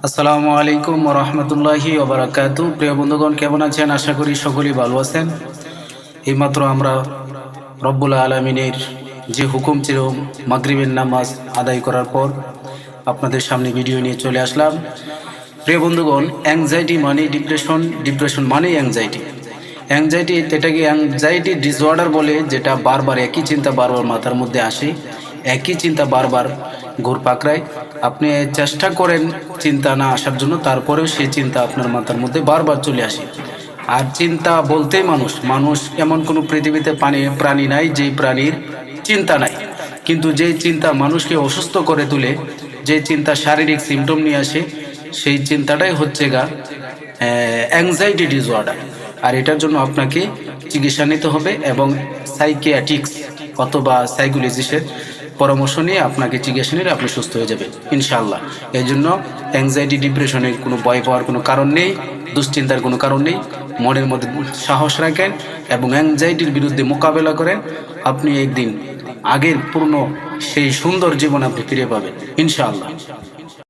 আসসালামু আলাইকুম ওয়া রাহমাতুল্লাহি ওয়া বারাকাতুহু। প্রিয় বন্ধুগণ, কেমন আছেন? আশা করি সকলেই ভালো আছেন। এইমাত্র আমরা রব্বুল আলামিনের যে হুকুম ছিল মাগরিবের নামাজ আদায় করার পর আপনাদের সামনে ভিডিও নিয়ে চলে আসলাম। প্রিয় বন্ধুগণ, অ্যাংজাইটি মানে ডিপ্রেশন, ডিপ্রেশন মানে অ্যাংজাইটি। এটাকে অ্যাংজাইটি ডিসঅর্ডার বলে, যেটা বারবার একই চিন্তা বারবার মাথার মধ্যে আসে, একই চিন্তা বারবার ঘুরপাকড়ায়। আপনি চেষ্টা করেন চিন্তা না আসার জন্য, তারপরেও সেই চিন্তা আপনার মাথার মধ্যে বারবার চলে আসে। আর চিন্তা বলতেই মানুষ মানুষ এমন কোনো পৃথিবীতে প্রাণী নাই যেই প্রাণীর চিন্তা নাই। কিন্তু যেই চিন্তা মানুষকে অসুস্থ করে তোলে, যে চিন্তা শারীরিক সিমটম নিয়ে আসে, সেই চিন্তাটাই হচ্ছে অ্যাংজাইটি ডিসঅর্ডার। আর এটার জন্য আপনাকে চিকিৎসা নিতে হবে এবং সাইকিয়াট্রিক্স অথবা সাইকোলজিস্টের পরামর্শ নিয়ে আপনাকে চিকিৎসা নিলে আপনি সুস্থ হয়ে যাবেন ইনশাআল্লাহ। এই জন্য অ্যাংজাইটি ডিপ্রেশনের কোনো ভয় পাওয়ার কোনো কারণ নেই, দুশ্চিন্তার কোনো কারণ নেই। মনের মধ্যে সাহস রাখেন এবং অ্যাংজাইটির বিরুদ্ধে মোকাবেলা করেন। আপনি একদিন আগের পূর্ণ সেই সুন্দর জীবন আপনি ফিরে পাবেন ইনশাআল্লাহ।